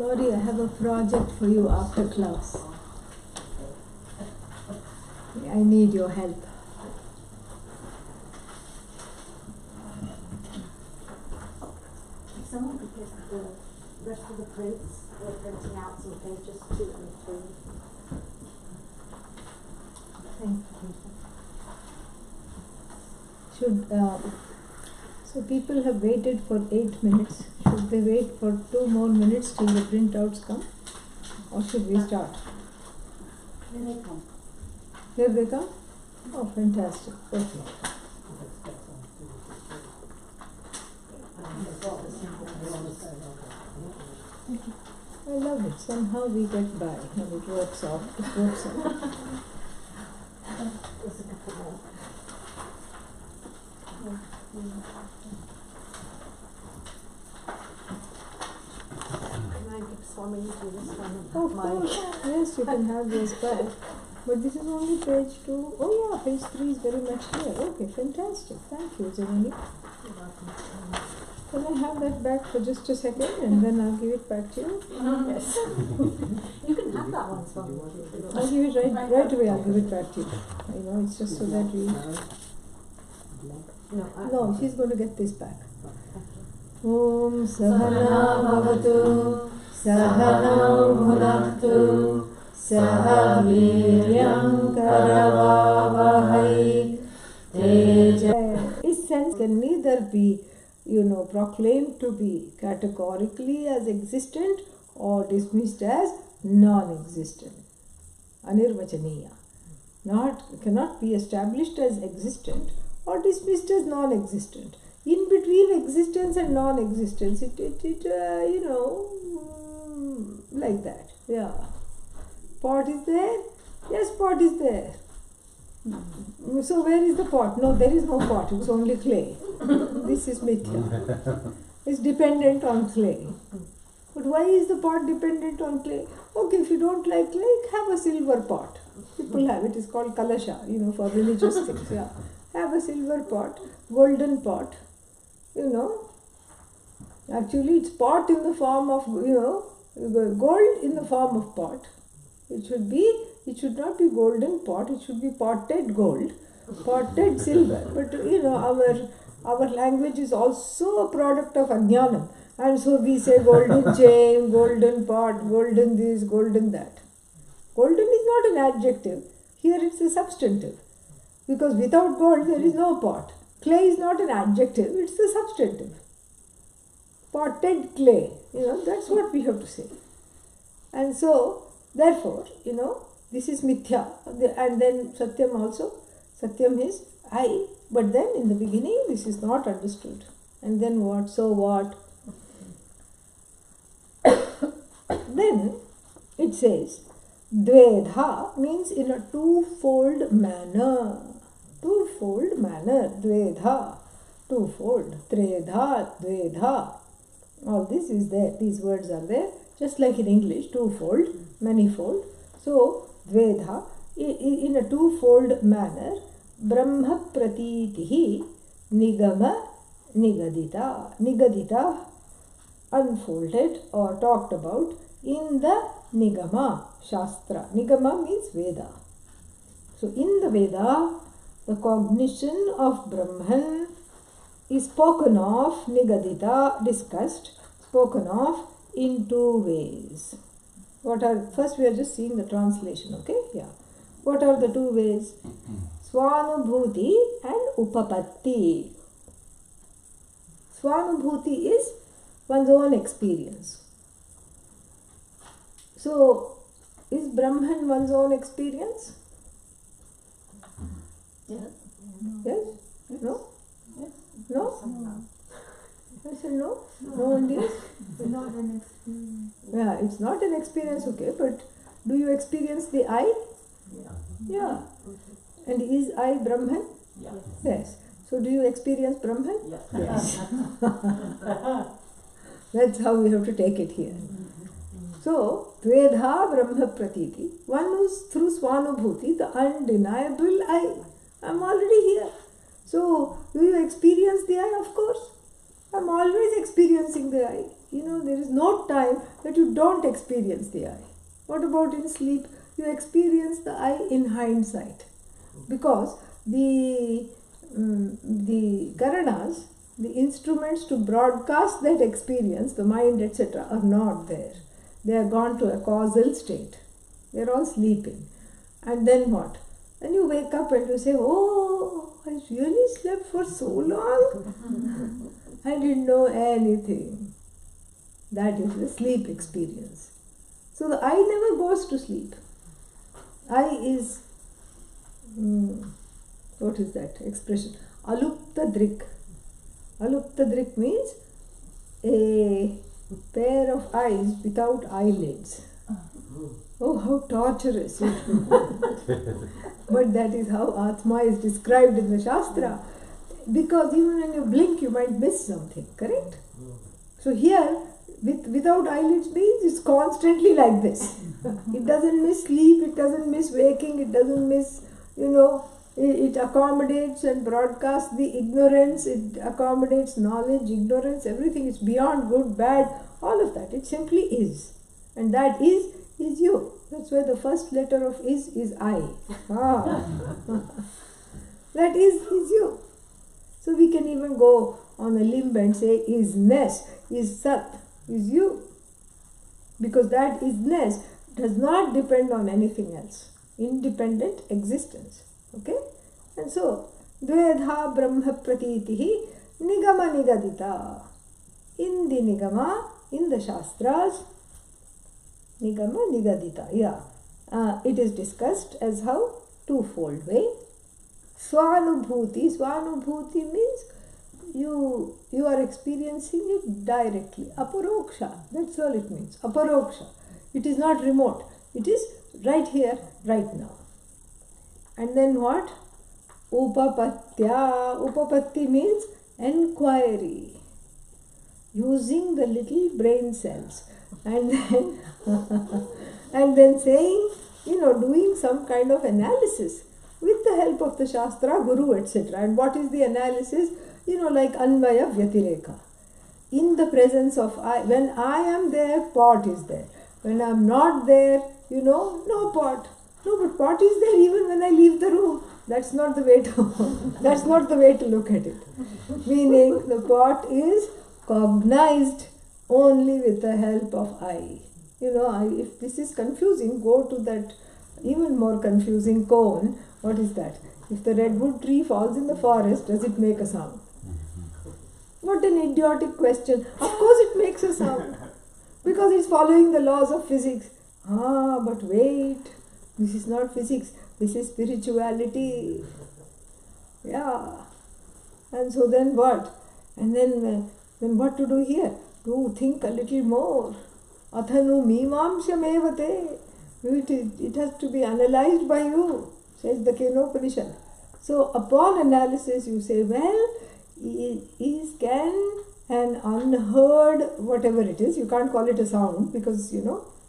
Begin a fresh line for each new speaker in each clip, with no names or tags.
Gauri, I have a project for you after class. I need your help.
If someone could get the rest of the prints, we're printing out some pages 2 and 3. Thank you.
So people have waited for 8 minutes. Should they wait for 2 more minutes till the printouts come? Or should we start?
Here they come.
Here they come? Oh, fantastic. Okay. I love it. Somehow we get by and it works out. It works out.
There's a couple more. Can I give Swamini this one?
Oh, of course. Yes, you can have this back. But this is only page 2. Oh yeah, page 3 is very much clear. Okay, fantastic. Thank you, Janani. Can I have that back for just a second and then I'll give it back to you?
Yes. You can have that one, Swamini.
I'll give it right away. I'll give it back to you. You know, it's just so that we... No, she's going to get this back. Om Sahana Bhavatu Sahana Bhunaktu Saha Viryam Karavavahai Teja. Its sense can neither be, proclaimed to be categorically as existent or dismissed as non-existent. Anirvachaniya. Cannot be established as existent or dismissed as non-existent. In between existence and non-existence, like that. Yeah. Pot is there? Yes, pot is there. So where is the pot? No, there is no pot. It's only clay. This is mithya. It's dependent on clay. But why is the pot dependent on clay? Okay, if you don't like clay, have a silver pot. People have it. It's called kalasha, for religious things. Yeah. Have a silver pot, golden pot. Actually it's pot in the form of, gold in the form of pot. It should not be golden pot, it should be potted gold, potted silver. But our language is also a product of ajnanam. And so we say golden chain, golden pot, golden this, golden that. Golden is not an adjective. Here it's a substantive. Because without gold there is no pot. Clay is not an adjective, it's the substantive. Potted clay, that's what we have to say. And so, therefore, this is mithya. And then satyam also. Satyam is I. But then in the beginning, this is not understood. And then what? So what? Then it says, dvedha means in a twofold manner. Twofold manner, dvedha, twofold, tredha, dvedha. All this is there, these words are there, just like in English, twofold, manifold. So, dvedha, in a twofold manner, Brahma pratitihi nigama nigadita. Nigadita, unfolded or talked about in the Nigama Shastra. Nigama means Veda. So, in the Veda, the cognition of Brahman is spoken of, nigadita, discussed, spoken of in 2 ways. First we are just seeing the translation, okay? Yeah. What are the 2 ways? Swanubhuti and upapatti. Swanubhuti is one's own experience. So, is Brahman one's own experience?
Yes.
Yes? No?
Yes.
No? I said no? No one is?
It's not an experience.
Yeah, it's not an experience, okay, but do you experience the I? Yeah. And is I Brahman? Yes. So do you experience Brahman? Yes. That's how we have to take it here. So, Dvedha Brahma Pratiti, one who's through Swanubhuti, the undeniable I. I'm already here. So, do you experience the I? Of course. I'm always experiencing the I. there is no time that you don't experience the eye. What about in sleep? You experience the eye in hindsight, because the garanas, the instruments to broadcast that experience, the mind, etc., are not there. They are gone to a causal state. They are all sleeping. And then what? Then you wake up and you say, oh, I really slept for so long. I didn't know anything. That is the sleep experience. So the eye never goes to sleep. Eye is, what is that expression? Alupta drik. Alupta drik means a pair of eyes without eyelids. Oh, how torturous it is. But that is how Atma is described in the Shastra. Because even when you blink, you might miss something, correct? So here, without eyelids means it's constantly like this. It doesn't miss sleep, it doesn't miss waking, it doesn't miss, it accommodates and broadcasts the ignorance, it accommodates knowledge, ignorance, everything. It's beyond good, bad, all of that. It simply is. And that is you. That's why the first letter of is I. That is you. So we can even go on a limb and say isness, is Sat, is you. Because that isness does not depend on anything else. Independent existence. Okay? And so, Dvedha Brahma Pratitihi Nigama Nigadita. In the Nigama, in the Shastras, Nigama Nigadita. It is discussed as how? Twofold way. Swanubhuti. Swanubhuti means you are experiencing it directly. Aparoksha. That's all it means. Aparoksha. It is not remote. It is right here, right now. And then what? Upapatya. Upapatti means enquiry. Using the little brain cells. And then saying, doing some kind of analysis with the help of the Shastra, Guru, etc. And what is the analysis? Like Anvaya Vyatireka. In the presence of I, when I am there, pot is there. When I am not there, no pot. No, but pot is there even when I leave the room. That's not the way to look at it. Meaning the pot is cognized only with the help of I. If this is confusing, go to that even more confusing cone. What is that? If the redwood tree falls in the forest, does it make a sound? What an idiotic question. Of course it makes a sound. Because it's following the laws of physics. But wait. This is not physics. This is spirituality. Yeah. And so then what? And then what to do here? To think a little more. Athanu mimamshamevate. It has to be analyzed by you, says the Kenopanishad. So upon analysis you say, well, can an unheard, whatever it is, you can't call it a sound because,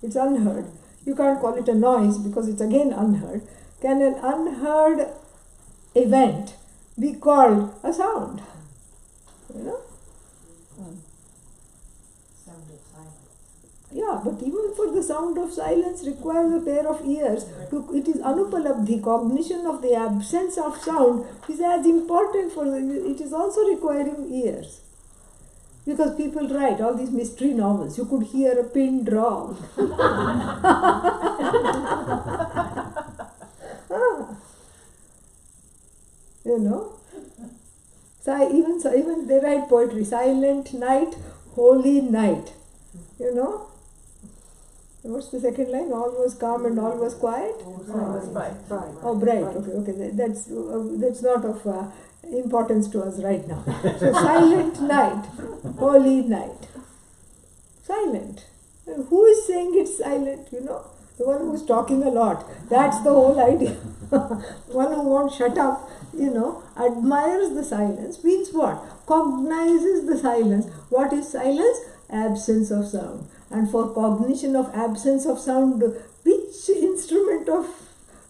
it's unheard. You can't call it a noise because it's again unheard. Can an unheard event be called a sound?
Sound of silence.
Yeah, but even for the sound of silence requires a pair of ears. It is anupalabdhi, cognition of the absence of sound is as important it is also requiring ears. Because people write all these mystery novels. You could hear a pin drop. So even they write poetry. Silent night, holy night. What's the second line? All was calm and all was quiet.
All was bright.
Oh, bright. Okay. That's not of importance to us right now. So silent night, holy night. Silent. And who is saying it's silent? The one who's talking a lot. That's the whole idea. One who won't shut up, admires the silence. Means what? Cognizes the silence. What is silence? Absence of sound. And for cognition of absence of sound, which instrument of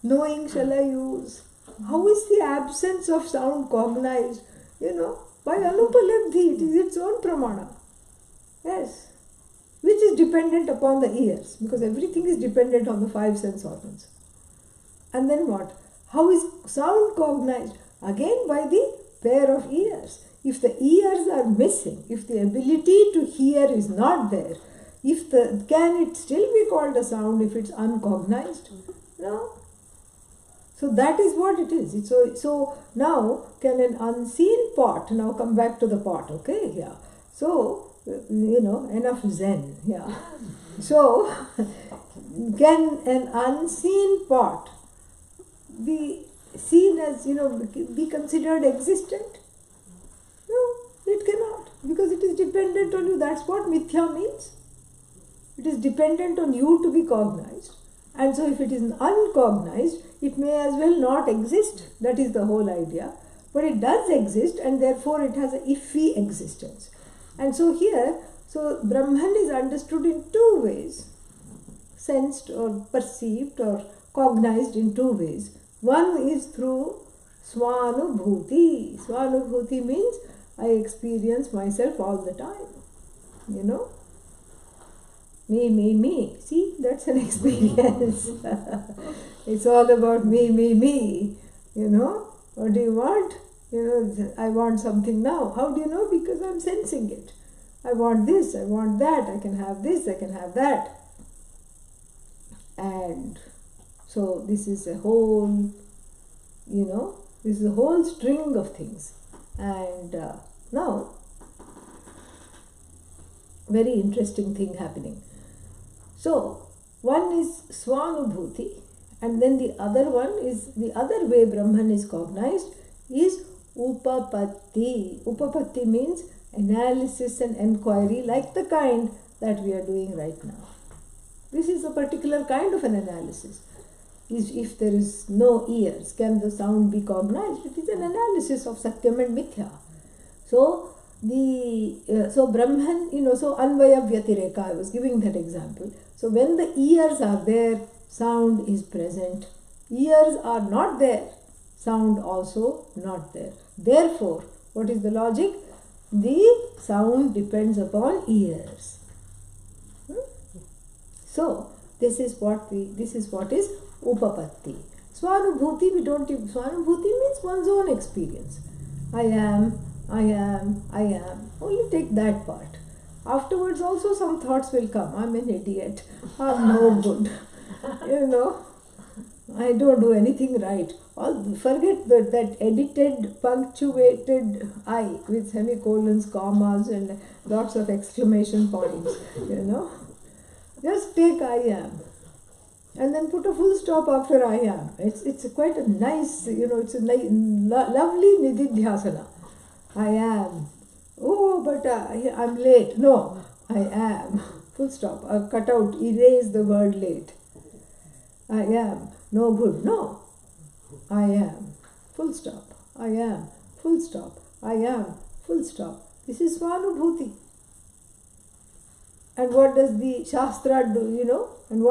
knowing shall I use? How is the absence of sound cognized? By anupalabdhi, it is its own pramana. Yes. which is dependent upon the ears, because everything is dependent on the five sense organs. And then what? How is sound cognized? Again by the pair of ears. If the ears are missing, if the ability to hear is not there, can it still be called a sound if it's uncognized? No. So that is what it is. So now, can an unseen pot, now come back to the pot, okay? Yeah. So, enough Zen, yeah. So, can an unseen pot be seen as, be considered existent? No, it cannot, because it is dependent on you. That's what mithya means. It is dependent on you to be cognized. And so if it is uncognized, it may as well not exist. That is the whole idea. But it does exist, and therefore it has a iffy existence. And so here, Brahman is understood in two ways. Sensed or perceived or cognized in two ways. One is through Swanubhuti. Swanubhuti means I experience myself all the time. Me. See, that's an experience. It's all about me. What do you want? I want something now. How do you know? Because I'm sensing it. I want this, I want that, I can have this, I can have that. And so this is a whole, this is a whole string of things. And now, very interesting thing happening. So, one is Swanubhuti, and then the other one is, the other way Brahman is cognized is Upapatti. Upapatti means analysis and enquiry, like the kind that we are doing right now. This is a particular kind of an analysis. If there is no ears, can the sound be cognized? It is an analysis of Satyam and Mithya. So, so Brahman, so Anvaya Vyatireka, I was giving that example. So when the ears are there, sound is present. Ears are not there, sound also not there. Therefore, what is the logic? The sound depends upon ears. So this is what is Upapatti. Swanubhuti, Swanubhuti means one's own experience. I am. Only take that part. Afterwards also some thoughts will come. I'm an idiot. I'm no good. I don't do anything right. Forget that edited, punctuated I with semicolons, commas and lots of exclamation points. Just take I am. And then put a full stop after I am. It's quite a nice, it's a lovely nididhyasana. I am. Oh, but I'm late. No, I am. Full stop. I've cut out, erase the word late. I am. No good. No. I am. Full stop. I am. Full stop. I am. Full stop. This is Swanubhuti. And what does the Shastra do, and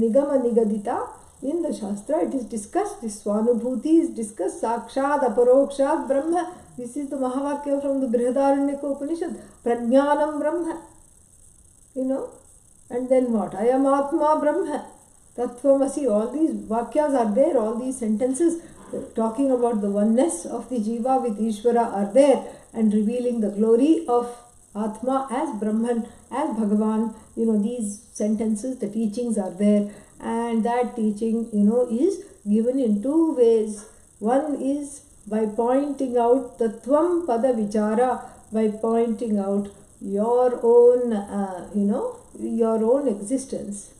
Nigama Nigadita, in the Shastra it is discussed, this Swanubhuti is discussed, Sakshad, Aparokshad, Brahma. This is the Mahavakya from the Brihadaranyaka Upanishad, Prajnanam Brahma. And then what? I am Atma Brahma, Tattvamasi, all these Vakyas are there, all these sentences talking about the oneness of the Jiva with Ishvara are there and revealing the glory of Atma as Brahman, as Bhagavan. These sentences, the teachings are there, and that teaching, is given in two ways. One is by pointing out the Tvam Pada Vichara, by pointing out your own, your own existence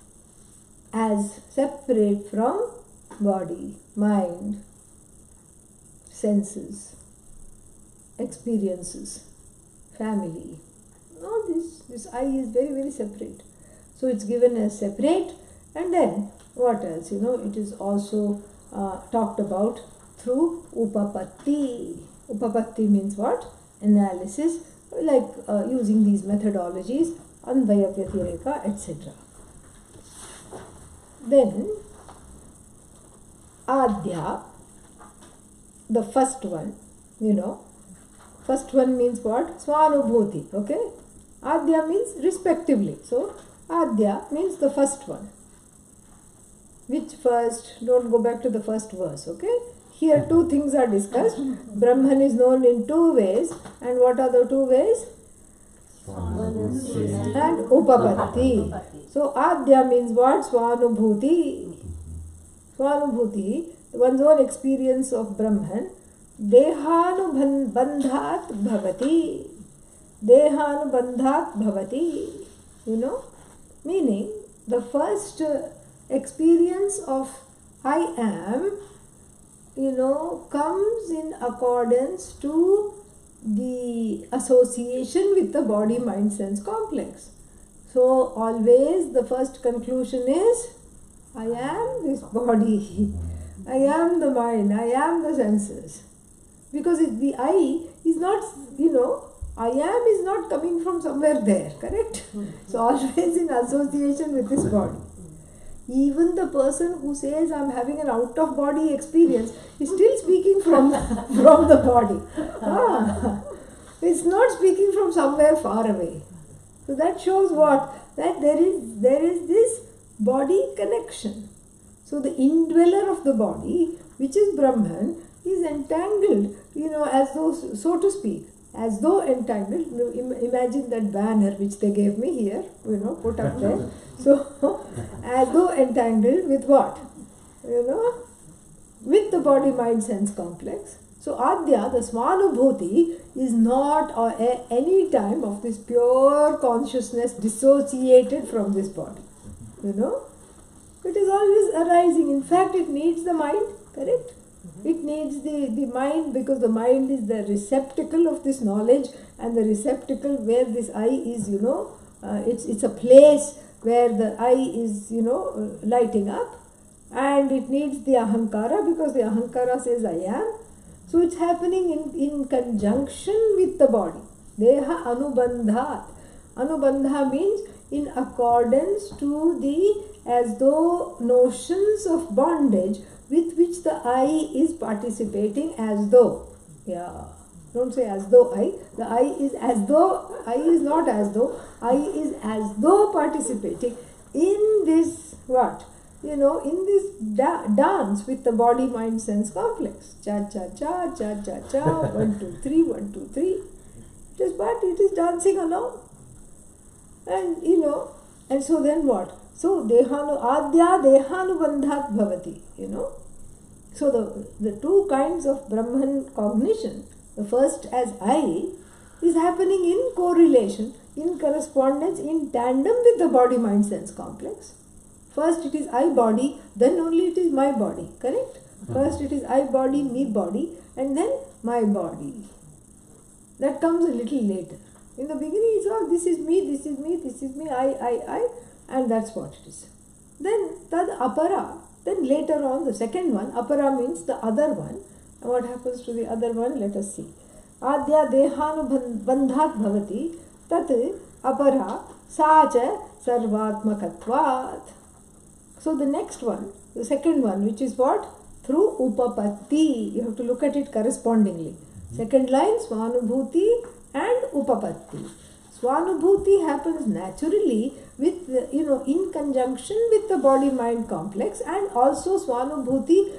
as separate from body, mind, senses, experiences, family. All this I is very, very separate. So it's given as separate, and then what else? It is also talked about through Upapatti. Upapatti means what? Analysis, like using these methodologies, Anvaya Vyatireka, etc. Then Adhya, the first one, first one means what? Swanubhuti, okay? Adya means respectively. So, Adya means the first one. Which first? Don't go back to the first verse, okay? Here two things are discussed. Brahman is known in two ways. And what are the two ways? And Upapatti. So, Adya means what? Swanubhuti. Swanubhuti, one's own experience of Brahman. Dehanubandhat bhavati. Dehanubandhat bhavati. You know? Meaning, the first experience of I am, comes in accordance to the association with the body, mind, sense complex. So, always the first conclusion is, I am this body, I am the mind, I am the senses. Because the I is not, I am is not coming from somewhere there, correct? So, always in association with this body. Even the person who says I am having an out of body experience is still speaking from the body. It's not speaking from somewhere far away. So that shows what? That there is this body connection. So the indweller of the body, which is Brahman, is entangled, as though, so to speak, as though entangled. Imagine that banner which they gave me here, put up there. So, as though entangled with what? With the body, mind, sense complex. So, Adya, the Swanubhuti, is not any time of this pure consciousness dissociated from this body. It is always arising. In fact, it needs the mind, correct? It needs the mind, because the mind is the receptacle of this knowledge, and the receptacle where this I is, it's a place where the I is, lighting up, and it needs the Ahankara, because the Ahankara says I am. So it's happening in conjunction with the body. Deha anubandhat. Anubandha means in accordance to the, as though, notions of bondage with which the I is participating, as though. Yeah. Don't say as though I. The I is as though. I is not as though. I is as though participating in this what? In this dance with the body, mind, sense complex. Cha cha cha cha cha cha. 1 2 3 1 2 3. It is dancing along. And and so then what? So Adya Dehanubandhat bhavati. So the two kinds of Brahman cognition. The first as I is happening in correlation, in correspondence, in tandem with the body, mind, sense complex. First it is I body, then only it is my body, correct? First it is I body, me body, and then my body. That comes a little later. In the beginning it's all this is me, this is me, this is me, I, and that's what it is. Then tad apara, then later on the second one, apara means the other one. And what happens to the other one? Let us see. Adya dehanubandhat bhavati tat apara sacha sarvatmakatvat. So the next one, the second one, which is what? Through upapatti. You have to look at it correspondingly. Second line, Swanubhuti and upapatti. Swanubhuti happens naturally with, in conjunction with the body-mind complex, and also Swanubhuti,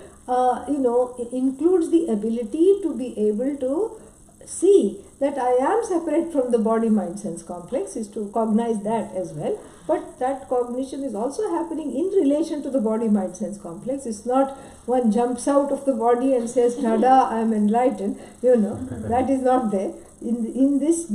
includes the ability to be able to see that I am separate from the body, mind, sense complex, is to cognize that as well. But that cognition is also happening in relation to the body, mind, sense complex. It's not one jumps out of the body and says, tada, I am enlightened. That is not there. In this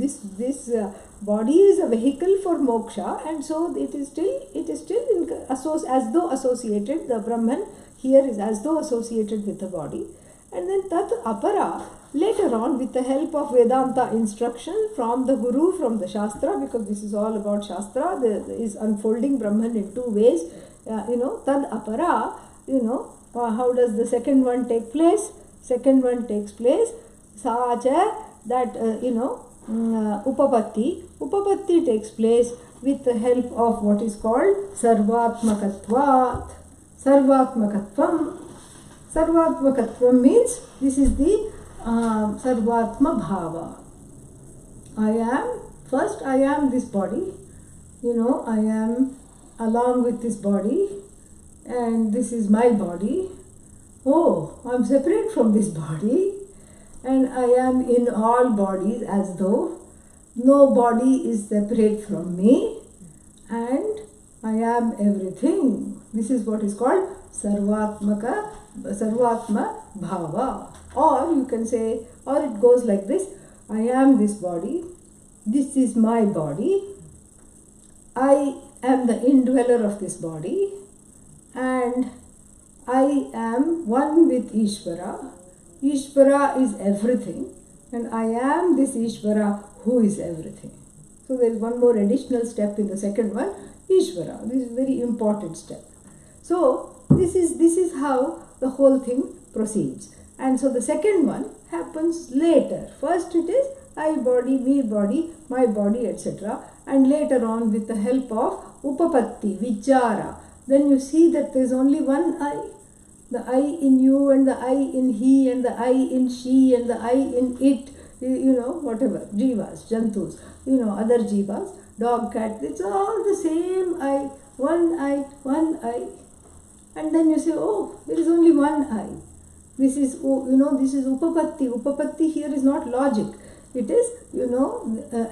body is a vehicle for moksha, and so it is still as though associated. The Brahman here is as though associated with the body. And then tat apara, later on, with the help of Vedanta instruction from the Guru, from the Shastra, because this is all about Shastra, is unfolding Brahman in two ways. Tad apara, how does the second one take place? Second one takes place, sacha, that, upapatti. Upapatti takes place with the help of what is called sarvatmakatvat. Sarvatmakatvam. Sarvatmakatvam means this is the Sarvatma Bhava. I am First, I am this body, I am along with this body, and this is my body. Oh, I'm separate from this body, and I am in all bodies, as though no body is separate from me, and I am everything. This is what is called Sarvatma Bhava. Or you can say, or it goes like this: I am this body, this is my body, I am the indweller of this body, and I am one with Ishvara. Ishvara is everything, and I am this Ishvara who is everything. So there is one more additional step in the second one, Ishvara. This is a very important step. So this is how the whole thing proceeds. And so the second one happens later. First it is I body, me body, my body, etc. And later on, with the help of Upapatti, Vichara, then you see that there is only one I. The I in you, and the I in he, and the I in she, and the I in it, whatever, jivas, jantus, other jivas, dog, cat, it's all the same I, one I, one I. And then you say, oh, there is only one I. This is, this is Upapatti. Upapatti here is not logic. It is,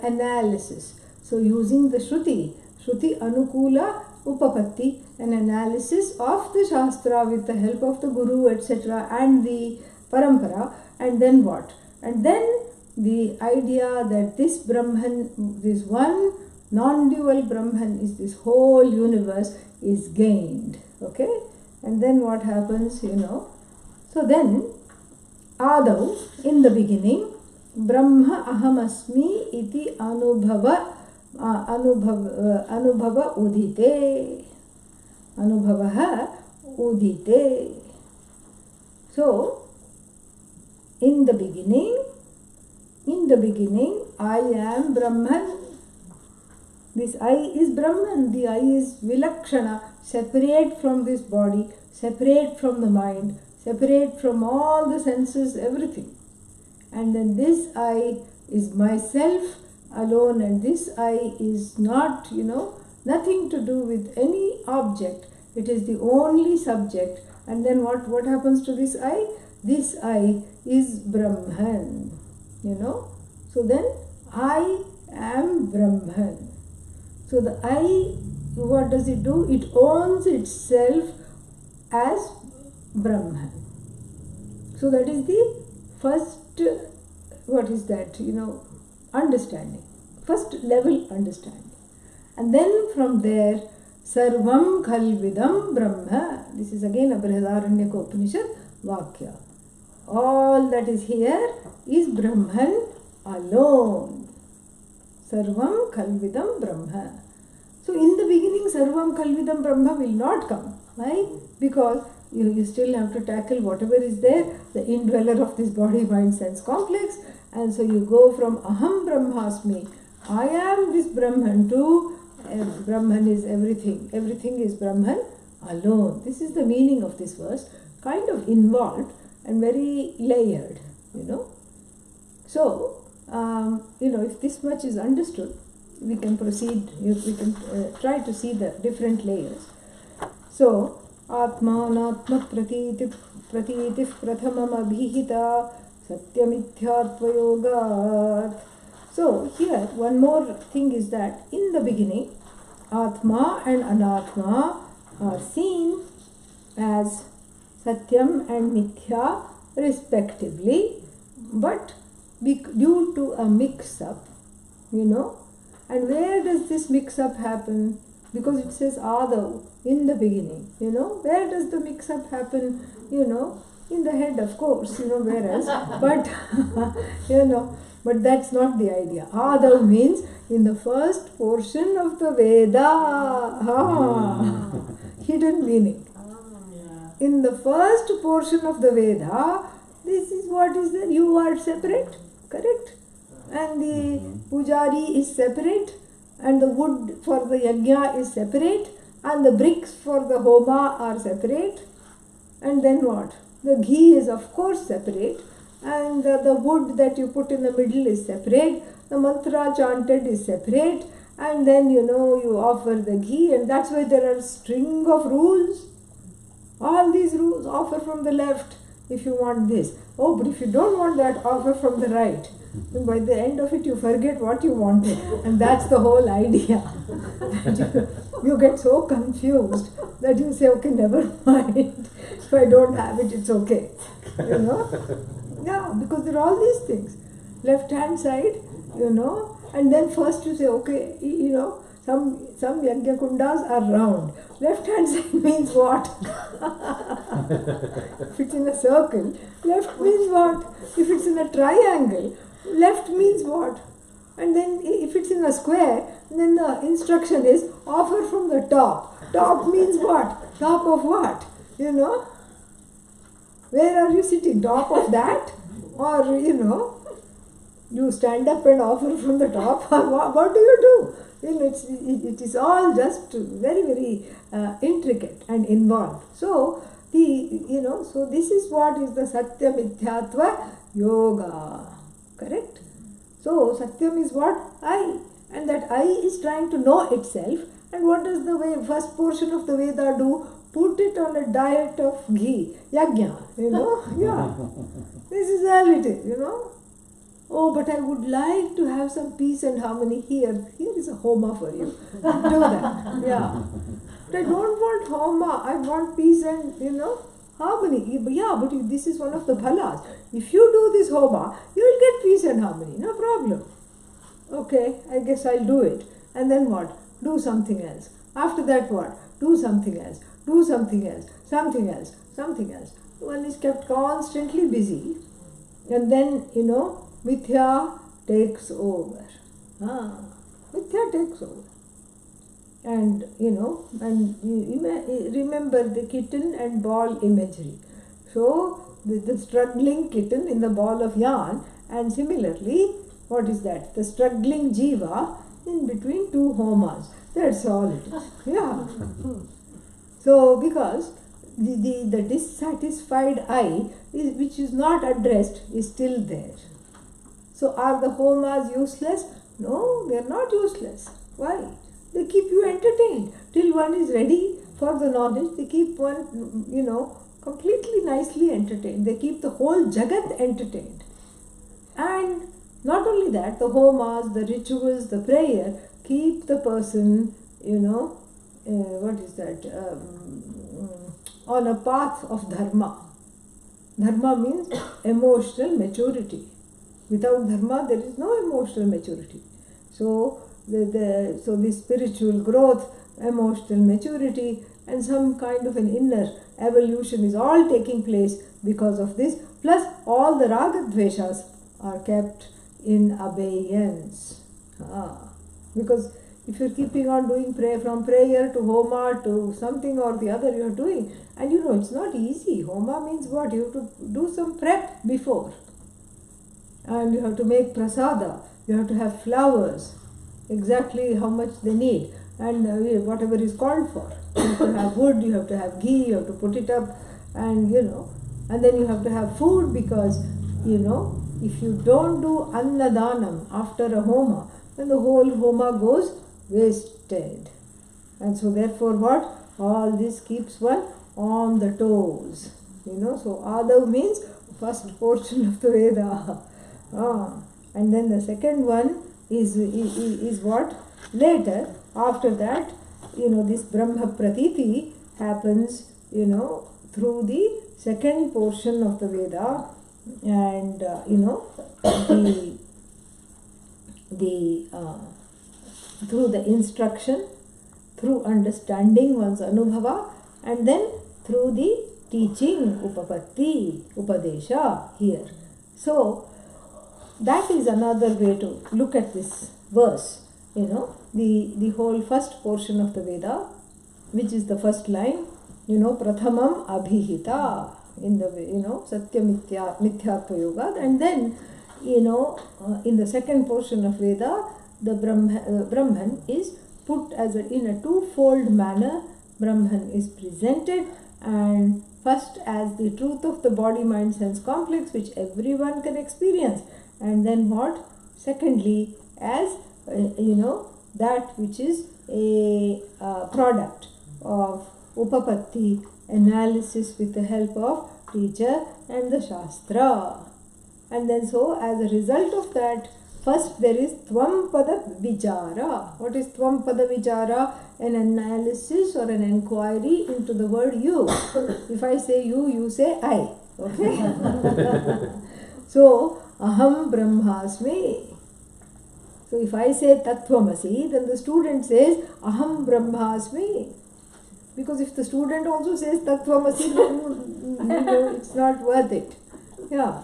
analysis. So using the Shruti Anukula Upapatti, an analysis of the Shastra with the help of the Guru, etc. and the Parampara, and then what? And then the idea that this Brahman, this one non-dual Brahman is this whole universe is gained. Okay? And then what happens, So then, Adav, in the beginning, Brahma ahamasmi iti anubhava udite. Anubhavaha udite. So, in the beginning, I am Brahman. This I is Brahman. The I is Vilakshana, separate from this body, separate from the mind, separate from all the senses, everything. And then this I is myself alone, and this I is not, nothing to do with any object. It is the only subject. And then what happens to this I? This I is Brahman, So then I am Brahman. So the I, what does it do? It owns itself as Brahman. So that is the first, understanding. First level understanding. And then from there, Sarvam Khalvidam Brahma. This is again a Brihadaranyaka Upanishad Vakya. All that is here is Brahman alone. Sarvam Khalvidam Brahma. So in the beginning, Sarvam Khalvidam Brahma will not come. Why? Because you still have to tackle whatever is there, the indweller of this body, mind, sense complex. And so you go from Aham Brahmasmi, I am this Brahman, to Brahman is everything. Everything is Brahman alone. This is the meaning of this verse, kind of involved and very layered, So, if this much is understood, we can proceed, we can try to see the different layers. So, Atmanatma Pratīti Prathamam Abhihita Satyamithyattva Yogat. So, here one more thing is that in the beginning, Atma and Anatma are seen as Satyam and Mithya respectively, but due to a mix-up, and where does this mix-up happen? Because it says Adav in the beginning, where does the mix-up happen? In the head, of course, whereas, but, but that's not the idea. Adav means in the first portion of the Veda. Hidden meaning. In the first portion of the Veda, this is what is there. You are separate, correct? And the pujari is separate, and the wood for the yajna is separate, and the bricks for the homa are separate. And then what? The ghee is of course separate, and the wood that you put in the middle is separate, the mantra chanted is separate, and then you offer the ghee, and that's why there are string of rules. All these rules, offer from the left if you want this. Oh, but if you don't want that, offer from the right. And by the end of it, you forget what you wanted, and that's the whole idea. You get so confused that you say, okay, never mind. If I don't have it, it's okay. Yeah, because there are all these things. Left hand side, and then first you say, okay, some yajna kundas are round. Left hand side means what? If it's in a circle, left means what? If it's in a triangle, left means what? And then if it's in a square, then the instruction is offer from the top. Top means what? Top of what? Where are you sitting? Top of that? Or, you stand up and offer from the top? Or what do you do? It is all just very, very intricate and involved. So, so this is what is the Satya Mithyatva Yoga. Correct? So, Satyam is what? I. And that I is trying to know itself. And what does the first portion of the Veda do? Put it on a diet of ghee. Yajna. Yeah. This is all it is, Oh, but I would like to have some peace and harmony here. Here is a homa for you. Do that. Yeah. But I don't want homa. I want peace and, harmony. Yeah, but this is one of the phalas. If you do this homa, you will get peace and harmony. No problem. Okay, I guess I'll do it. And then what? Do something else. After that what? Do something else. Do something else. Something else. Something else. One is kept constantly busy. And then, Mithya takes over. Mithya takes over. And, and you remember the kitten and ball imagery. So, the struggling kitten in the ball of yarn, and similarly, what is that? The struggling jiva in between two homas. That's all it is. Yeah. So, because the dissatisfied I, which is not addressed, is still there. So, are the homas useless? No, they are not useless. Why? They keep you entertained. Till one is ready for the knowledge, they keep one, completely nicely entertained. They keep the whole Jagat entertained. And not only that, the homas, the rituals, the prayer, keep the person, on a path of dharma. Dharma means emotional maturity. Without dharma, there is no emotional maturity. So, the spiritual growth, emotional maturity, and some kind of an inner evolution is all taking place because of this. Plus, all the raga dveshas are kept in abeyance. Because if you're keeping on doing from prayer to homa to something or the other you're doing, and it's not easy. Homa means what? You have to do some prep before. And you have to make prasada. You have to have flowers, exactly how much they need, and whatever is called for. You have to have wood, you have to have ghee, you have to put it up, and and then you have to have food, because if you don't do annadanam after a homa, then the whole homa goes wasted. And so therefore what? All this keeps one on the toes. So Adav means first portion of the Veda. And then the second one is what? Later, after that, this Brahma Pratiti happens, through the second portion of the Veda, and, through the instruction, through understanding one's anubhava, and then through the teaching, upapatti, upadesha here. So, that is another way to look at this verse. The whole first portion of the Veda, which is the first line, prathamam abhihita, in the satya mithyatva yoga, and then in the second portion of Veda, the Brahman is put in a twofold manner. Brahman is presented, and first as the truth of the body, mind, sense complex, which everyone can experience, and then what? Secondly, as that which is a product of upapatti, analysis with the help of teacher and the shastra. And then so as a result of that, first there is tvam pada vichara. What is tvam pada vichara? An analysis or an inquiry into the word you. If I say you, you say I. Okay? So, aham brahmasmi. So if I say tattvamasi, then the student says aham brahmasmi. Because if the student also says tattvamasi, then it's not worth it. Yeah.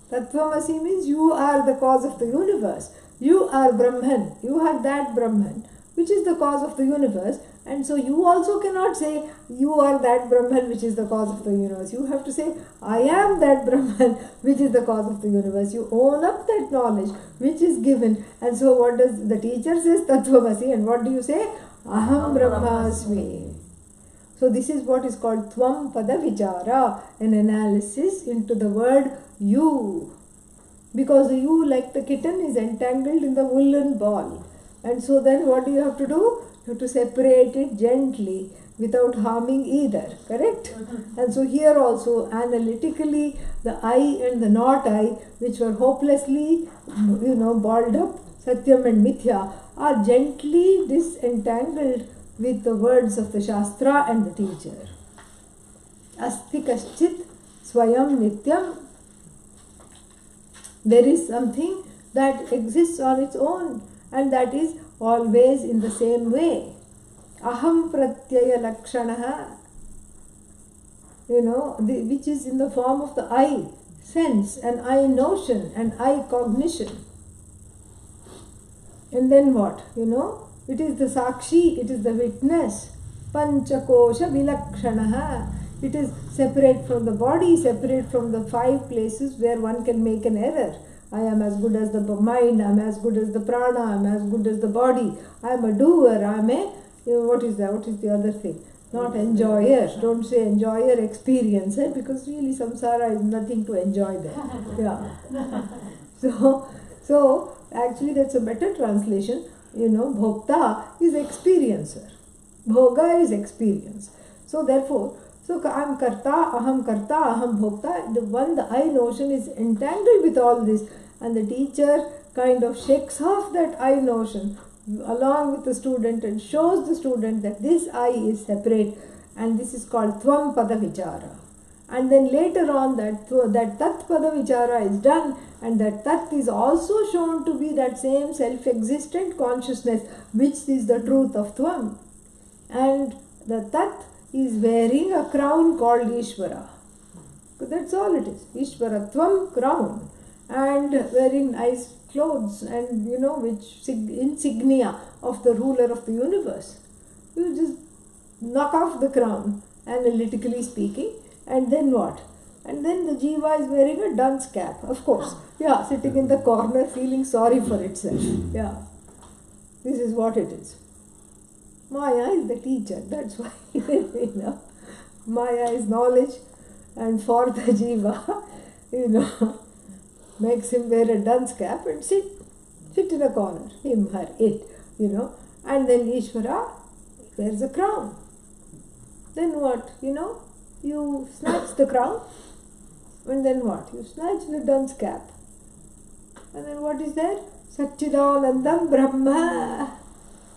Tattvamasi means you are the cause of the universe. You are Brahman. You are that Brahman, which is the cause of the universe. And so you also cannot say you are that Brahman which is the cause of the universe. You have to say I am that Brahman which is the cause of the universe. You own up that knowledge which is given. And so what does the teacher says? Tattvamasi. And what do you say? Aham Brahmasmi. So this is what is called Tvam Pada Vichara, an analysis into the word you. Because the you, like the kitten, is entangled in the woolen ball. And so then what do you have to do? You have to separate it gently without harming either. Correct? And so here also analytically the I and the not I, which were hopelessly balled up, Satyam and Mithya, are gently disentangled with the words of the Shastra and the teacher. Asti kaschit swayam nityam. There is something that exists on its own and that is always in the same way. Aham pratyaya lakshanaha, which is in the form of the I sense and I notion and I cognition. And then what? It is the sakshi, it is the witness. Panchakosha vilakshanaha. It is separate from the body, separate from the 5 places where one can make an error. I am as good as the mind, I am as good as the prana, I am as good as the body. I am a doer, I am a, what is that? What is the other thing? Not enjoyer. Don't say enjoyer, experiencer, because really samsara is nothing to enjoy there. Yeah. So actually that's a better translation. Bhokta is experiencer. Bhoga is experience. So therefore, I am karta, aham bhokta. The I notion is entangled with all this, and the teacher kind of shakes off that I notion along with the student and shows the student that this I is separate, and this is called tvam pada vichara. And then later on that tat pada vichara is done, and that tat is also shown to be that same self-existent consciousness which is the truth of tvam. And the tat is wearing a crown called Ishvara. So that's all it is. Ishvaratvam crown. And wearing nice clothes and which insignia of the ruler of the universe. You just knock off the crown, analytically speaking, and then what? And then the jiva is wearing a dunce cap, of course. Yeah, sitting in the corner feeling sorry for itself. Yeah. This is what it is. Maya is the teacher, that's why Maya is knowledge, and for the jiva, makes him wear a dunce cap and sit in a corner, him, her, it, and then Ishvara wears a crown. Then what? You snatch the crown, and then what? You snatch the dunce cap, and then what is there? Satchidanandam Brahma.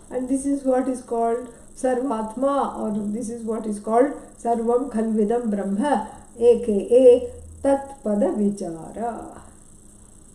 And this is what is called Sarvatma, or this is what is called Sarvam Khalvidam Brahma, aka Tat Pada Vichara.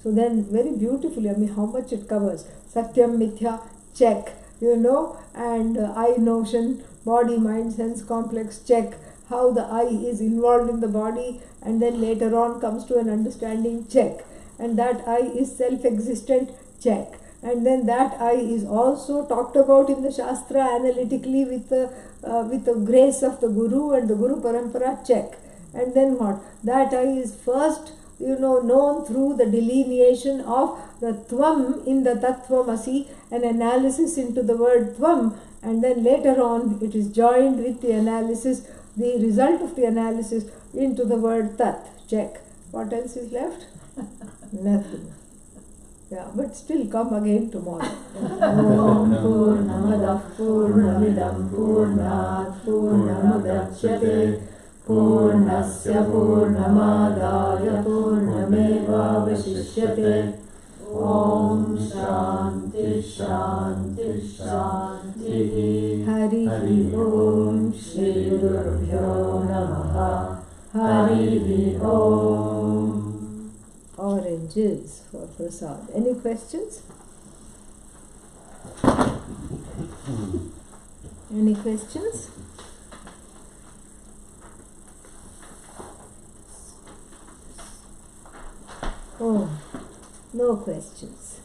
So then very beautifully, how much it covers. Satyam Mithya, check, and I notion, body, mind, sense complex, check. How the I is involved in the body, and then later on comes to an understanding, check. And that I is self-existent, check. And then that I is also talked about in the Shastra analytically with the grace of the Guru and the Guru Parampara, check. And then what? That I is first, known through the delineation of the Tvam in the Tattvamasi, an analysis into the word Tvam, and then later on it is joined with the analysis, the result of the analysis into the word Tat, check. What else is left? Nothing. Yeah, but still come again tomorrow.
Om Purnamadav Purnamidam Purnat Purnamudachyate Purnasya Purnamadaya Purnamevavashishyate. Om Shanti Shanti Shanti.
Hari
Om Shri Gurubhyo Namaha. Hari Om.
Oranges for prasad. Any questions? Any questions? Oh, no questions.